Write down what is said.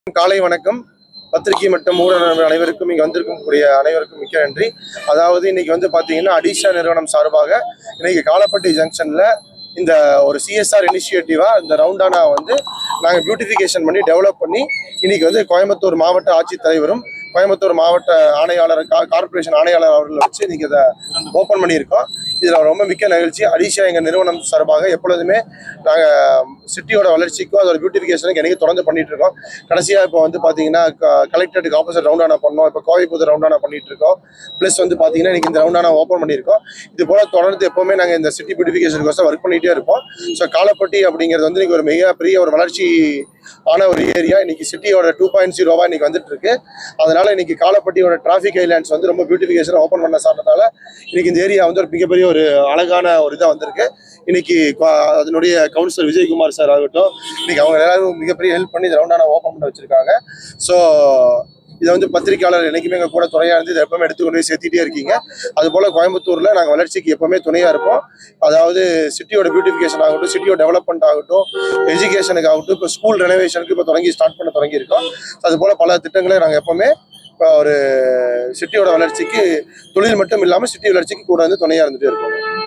காலை வணக்கம். பத்திரிகை மற்றும் ஊடக அனைவருக்கும் இங்கே வந்திருக்கக்கூடிய அனைவருக்கும் மிக்க நன்றி. அதாவது இன்னைக்கு வந்து பார்த்தீங்கன்னா அடிஷா நிறுவனம் சார்பாக இன்னைக்கு காலப்பட்டி ஜங்ஷனில் இந்த ஒரு சிஎஸ்ஆர் இனிஷியேட்டிவாக இந்த ரவுண்டானா வந்து நாங்கள் பியூட்டிஃபிகேஷன் பண்ணி டெவலப் பண்ணி இன்னைக்கு வந்து கோயம்புத்தூர் மாவட்ட ஆட்சித்தலைவரும் கோயம்புத்தூர் மாவட்ட ஆணையாளர் கார்பரேஷன் ஆணையாளர் அவர்களை வச்சு இன்னைக்கு இதை ஓப்பன் பண்ணியிருக்கோம். இதில் ரொம்ப மிக்க நிகழ்ச்சி. அடிஷா எங்கள் நிறுவனம் சார்பாக எப்பொழுதுமே நாங்கள் சிட்டியோட வளர்ச்சிக்கும் அதோட பியூட்டிஃபிகேஷனுக்கு எனக்கு தொடர்ந்து பண்ணிட்டு இருக்கோம். கடைசியாக இப்போ வந்து பார்த்தீங்கன்னா கலெக்டரேட்டுக்கு ஆப்போசிட் ரவுண்டானா பண்ணோம். இப்போ கோவைப்புதூர் ரவுண்டானா பண்ணிட்டு இருக்கோம். ப்ளஸ் வந்து பார்த்தீங்கன்னா இன்னைக்கு இந்த ரவுண்டானா ஓப்பன் பண்ணியிருக்கோம். இது போல தொடர்ந்து எப்போவுமே நாங்கள் இந்த சிட்டி பியூட்டிஃபிகேஷனுக்கோசம் ஒர்க் பண்ணிகிட்டே இருப்போம். ஸோ காலப்பட்டி அப்படிங்கிறது வந்து இன்னைக்கு ஒரு மிகப்பெரிய ஒரு வளர்ச்சி ஆன ஒரு ஏரியா. இன்னைக்கு சிட்டியோட 2.0 இன்னைக்கு வந்துட்டு இருக்கு. அதனால இன்னைக்கு காலப்பட்டியோட டிராஃபிக் ஐலாண்ட்ஸ் வந்து ரொம்ப பியூட்டிஃபிகேஷன் ஓப்பன் பண்ண சார்ந்ததால இன்னைக்கு இந்த ஏரியா வந்து ஒரு மிகப்பெரிய ஒரு அழகான ஒரு இதாக வந்திருக்கு. இன்னைக்கு அதனுடைய கவுன்சிலர் விஜயகுமார் சார் ஆகட்டும், இன்னைக்கு அவங்க எல்லாரும் மிகப்பெரிய ஹெல்ப் பண்ணி இந்த ரவுண்டான ஓப்பன் பண்ண வச்சிருக்காங்க. ஸோ இதை வந்து பத்திரிகையாளர் என்னைக்குமே எங்கள் கூட துணையாக இருந்து இதை எப்பவுமே எடுத்து கொண்டு போய் சேர்த்திட்டே இருக்கீங்க. அதுபோல் கோயம்புத்தூரில் நாங்கள் வளர்ச்சிக்கு எப்பவுமே துணையாக இருப்போம். அதாவது சிட்டியோட பியூட்டிஃபிகேஷன் ஆகட்டும், சிட்டியோட டெவலப்மெண்ட் ஆகட்டும், எஜுகேஷனுக்கு ஆகட்டும், இப்போ ஸ்கூல் ரெனோவேஷனுக்கு இப்போ ஸ்டார்ட் பண்ண தொடங்கியிருக்கோம். அதுபோல் பல திட்டங்களை நாங்கள் எப்பவுமே ஒரு சிட்டியோட வளர்ச்சிக்கு தொழில் மட்டும் இல்லாமல் சிட்டி வளர்ச்சிக்கு கூட வந்து துணையாக இருந்துகிட்டே இருக்கோம்.